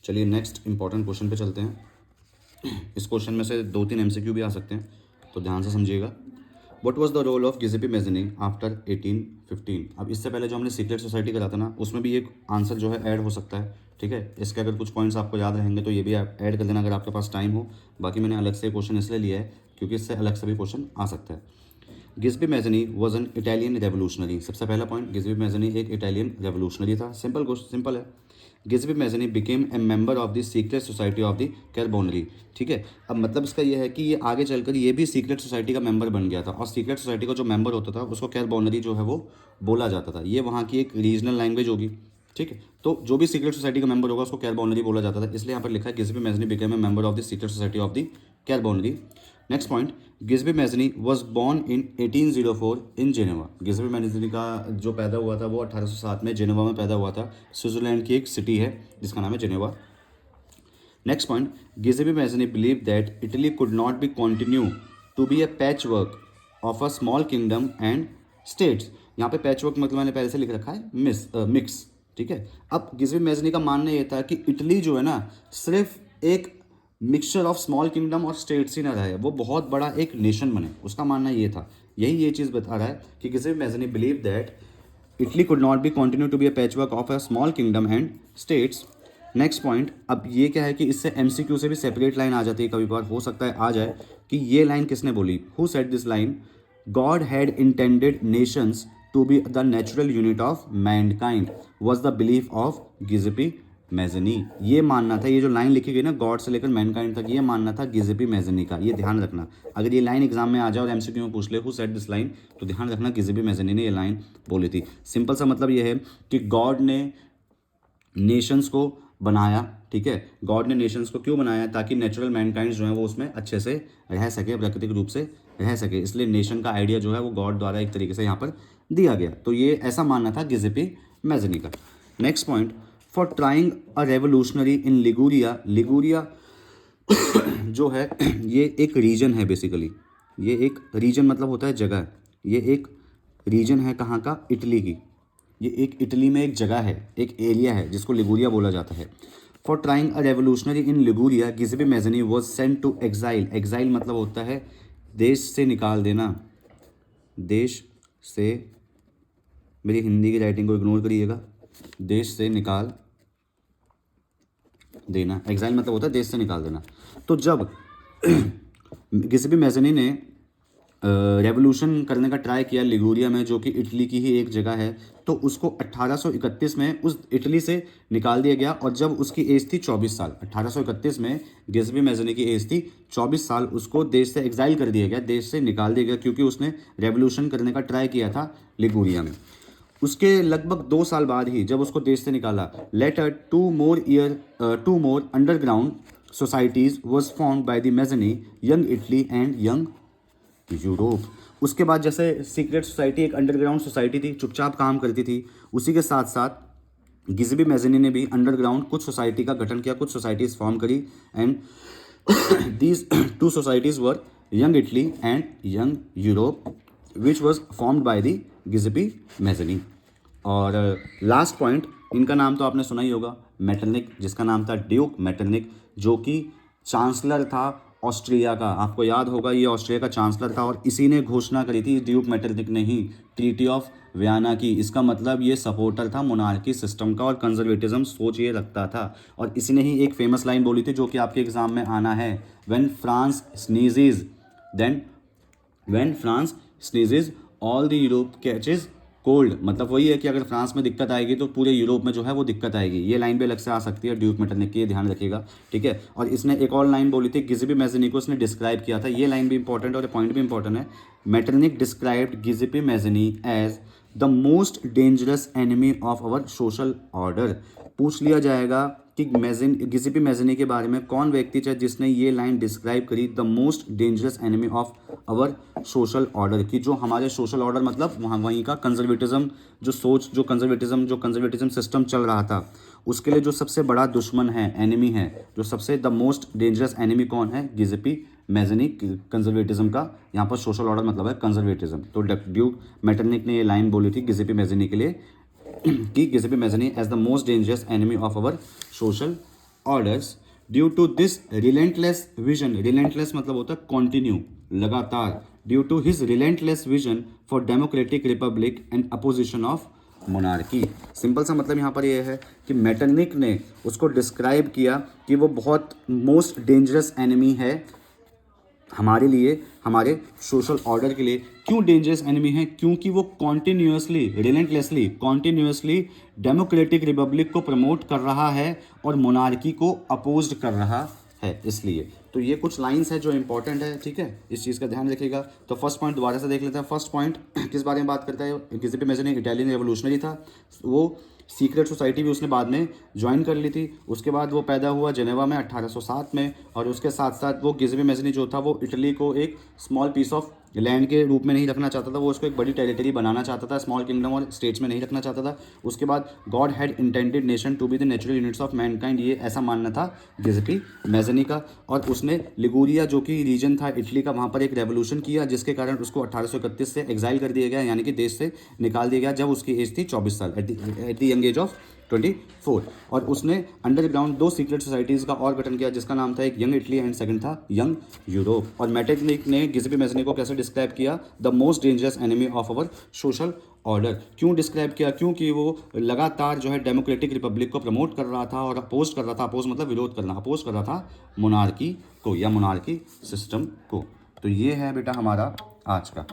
चलिए next important question पे चलते हैं। इस क्वेश्चन में से 2-3 MCQ भी आ सकते हैं, तो ध्यान से समझिएगा। What was the role of Giuseppe Mazzini after 1815? अब इससे पहले जो हमने सीक्रेट सोसाइटी करा था ना, उसमें भी एक आंसर जो है ऐड हो सकता है। ठीक है, इसके अगर कुछ पॉइंट्स आपको याद रहेंगे तो ये भी आप ऐड कर देना अगर आपके पास टाइम हो। बाकी मैंने अलग से क्वेश्चन इसलिए लिया है क्योंकि इससे अलग से भी क्वेश्चन आ सकता है। Giuseppe Mazzini was an Italian revolutionary. सबसे पहला पॉइंट, गिजेपी मेज़नी एक इटालियन रेवोल्यूशनरी था। सिंपल है। Giuseppe Mazzini became a member of the secret society of the Carbonari. ठीक है, अब मतलब इसका ये है कि ये आगे चलकर ये भी सीक्रेट सोसाइटी का मेंबर बन गया था, और सीक्रेट सोसाइटी का जो मेंबर होता था उसको कैरबोनरी जो है वो बोला जाता था। ये वहाँ की एक रीजनल लैंग्वेज होगी। ठीक है, तो जो भी सीक्रेट सोसाइटी का मेंबर होगा उसको कैरबोनरी बोला जाता था, इसलिए यहाँ पर लिखा है Giuseppe Mazzini became a member of the secret society of the Carbonari. Next point, Giuseppe Mazzini was born in 1804 in Geneva. गिजेपी मेज़नी का जो पैदा हुआ था वो 1807 में जेनेवा में पैदा हुआ था। स्विट्जरलैंड की एक सिटी है जिसका नाम है Geneva. Next point, Giuseppe Mazzini believe that Italy could not be continue to be a patchwork of a small kingdom and states. यहाँ पे पैच वर्क मतलब मैंने पहले से लिख रखा है मिक्स। ठीक है, अब गिजेपी मेज़नी का मानना ये था कि इटली जो है ना सिर्फ एक मिक्सचर ऑफ स्मॉल किंगडम और स्टेट्स ही ना रहे, वो बहुत बड़ा एक नेशन बने, उसका मानना ये था। यही ये चीज़ बता रहा है कि Giuseppe Mazzini believe that Italy could not be continue to be a patchwork of a small kingdom and states. Next point, अब ये क्या है कि इससे MCQ से भी सेपरेट लाइन आ जाती है, कभी बार हो सकता है आ जाए कि ये लाइन किसने बोली, who said this line, God had intended nations to be the natural unit of mankind was the belief of Giuseppe Mazzini. ये मानना था, ये जो लाइन लिखी गई ना गॉड से लेकर मैनकाइंड तक, ये मानना था गिजेपी मेज़नी का। ये ध्यान रखना, अगर ये लाइन एग्जाम में आ जाए और MCQ में पूछ ले हु सेड दिस लाइन, तो ध्यान रखना गिजेपी मेज़नी ने ये लाइन बोली थी। सिंपल सा मतलब ये है कि गॉड ने नेशंस को बनाया। ठीक है, गॉड ने नेशंस को क्यों बनाया, ताकि नेचुरल मैनकाइंड जो है वो उसमें अच्छे से रह सके, प्राकृतिक रूप से रह सके, इसलिए नेशन का आइडिया जो है वो गॉड द्वारा एक तरीके से यहाँ पर दिया गया। तो ये ऐसा मानना था गिजेपी मेज़नी का। Next point, for trying a revolutionary in Liguria. Liguria जो है ये एक रीजन है बेसिकली, ये एक रीजन मतलब होता है जगह। ये एक रीजन है कहाँ का, इटली की। ये एक इटली में एक जगह है, एक एरिया है जिसको लिगुरिया बोला जाता है। For trying a revolutionary in Liguria Giuseppe Mazzini was sent to exile. Exile मतलब होता है देश से निकाल देना, देश से, मेरी हिंदी की राइटिंग को इग्नोर करिएगा, देश से निकाल देना। एग्जाइल मतलब होता है देश से निकाल देना। तो जब गिजेपी मेज़नी ने रेवोल्यूशन करने का ट्राई किया लिगुरिया में, जो कि इटली की ही एक जगह है, तो उसको 1831 में उस इटली से निकाल दिया गया। और जब उसकी एज थी 24 साल, 1831 में गिजेपी मेज़नी की एज थी 24 साल, उसको देश से एग्जाइल कर दिया गया, देश से निकाल दिया गया, क्योंकि उसने रेवोल्यूशन करने का ट्राई किया था लिगुरिया में। उसके लगभग 2 साल बाद ही जब उसको देश से निकाला, later 2 more underground societies was formed by the Mazzini, Young Italy and Young Europe. उसके बाद जैसे सीक्रेट सोसाइटी एक अंडरग्राउंड सोसाइटी थी, चुपचाप काम करती थी, उसी के साथ साथ गिजेपी मेज़नी ने भी अंडरग्राउंड कुछ सोसाइटी का गठन किया, कुछ सोसाइटीज फॉर्म करी, and these 2 societies were Young Italy and Young Europe which was formed by the Giuseppe Mazzini. और लास्ट पॉइंट, इनका नाम तो आपने सुना ही होगा, मेटरनिक, जिसका नाम था ड्यूक मेटरनिक, जो कि चांसलर था ऑस्ट्रिया का। आपको याद होगा ये ऑस्ट्रिया का चांसलर था, और इसी ने घोषणा करी थी, ड्यूक मेटरनिक ने ही, ट्रीटी ऑफ वियना की। इसका मतलब ये सपोर्टर था मोनार्की सिस्टम का और कंजर्वेटिज्म सोच ये रखता था। और इसी ने ही एक फेमस लाइन बोली थी जो कि आपके एग्जाम में आना है, when France sneezes then when France sneezes all the Europe catches cold. मतलब वही है कि अगर फ्रांस में दिक्कत आएगी तो पूरे यूरोप में जो है वो दिक्कत आएगी। ये लाइन भी अलग से आ सकती है ड्यूक मेटरनिक की, ध्यान रखिएगा। ठीक है, और इसने एक और लाइन बोली थी, गिजेपी मेज़नी को इसने डिस्क्राइब किया था। ये लाइन भी इंपॉर्टेंट और पॉइंट भी इंपॉर्टेंट है। Metternich described Giuseppe Mazzini as the most dangerous enemy of our social order. पूछ लिया जाएगा कि गिजेपी मेज़नी के बारे में कौन व्यक्ति है जिसने ये लाइन डिस्क्राइब करी, the most dangerous enemy of our social order, की जो हमारे सोशल ऑर्डर मतलब वहाँ वहीं का कंजर्वेटिज्म जो सोच, जो कंजर्वेटिज्म सिस्टम चल रहा था, उसके लिए जो सबसे बड़ा दुश्मन है, एनिमी है, जो सबसे द मोस्ट डेंजरस एनिमी कौन है, गिजेपी मेज़नी, कंजर्वेटिज्म का। यहाँ पर सोशल ऑर्डर मतलब है कंजर्वेटिज्म। तो ड्यूक मेटरनिक ने ये लाइन बोली थी गिजेपी मेज़नी के लिए कि Giuseppe Mazzini as the most dangerous enemy of our social orders due to this relentless vision, relentless मतलब होता है कॉन्टिन्यू, लगातार, due to his relentless vision for democratic republic and opposition of monarchy. Simple सा मतलब यहाँ पर ये है कि मेटरनिक ने उसको डिस्क्राइब किया कि वो बहुत मोस्ट डेंजरस एनिमी है हमारे लिए, हमारे सोशल ऑर्डर के लिए। क्यों डेंजरस एनिमी है? क्योंकि वो continuously, relentlessly, continuously democratic Republic को प्रमोट कर रहा है और मोनार्की को अपोज कर रहा है, इसलिए। तो ये कुछ लाइंस है जो इंपॉर्टेंट है, ठीक है, इस चीज़ का ध्यान रखिएगा। तो फर्स्ट पॉइंट दोबारा से देख लेते हैं। फर्स्ट पॉइंट किस बारे में बात करता है? गिउसेप्पे मैज़नी इटालियन रेवोल्यूशनरी था, वो सीक्रेट सोसाइटी भी उसने बाद में ज्वाइन कर ली थी। उसके बाद वो पैदा हुआ जेनेवा में 1807 में, और उसके साथ साथ वो गिउसेप्पे मैज़नी जो था वो इटली को एक स्मॉल पीस ऑफ लैंड के रूप में नहीं रखना चाहता था, वो उसको एक बड़ी टेरिटरी बनाना चाहता था, स्मॉल किंगडम और स्टेट्स में नहीं रखना चाहता था। उसके बाद God had intended nation to be the natural units of mankind, ये ऐसा मानना था गिउसेप्पे मैज़नी का। और उसने लिगुरिया जो कि रीजन था इटली का, वहाँ पर एक रेवोल्यूशन किया जिसके कारण उसको 1831 से एग्जाइल कर दिया गया, यानी कि देश से निकाल दिया गया जब उसकी एज थी 24 साल, at the young age of 24। और उसने अंडरग्राउंड 2 सीक्रेट सोसाइटीज़ का और गठन किया जिसका नाम था एक यंग इटली एंड सेकंड था यंग यूरोप। और मेटरनिक ने गिउसेप्पे मैज़नी को कैसे डिस्क्राइब किया? The most dangerous enemy of our social order. क्यों डिस्क्राइब किया? क्योंकि वो लगातार जो है डेमोक्रेटिक रिपब्लिक को प्रमोट कर रहा था और अपोज कर रहा था, अपोज मतलब विरोध करना, अपोज कर रहा था मोनार्की को या मोनार्की सिस्टम को। तो ये है बेटा हमारा आज का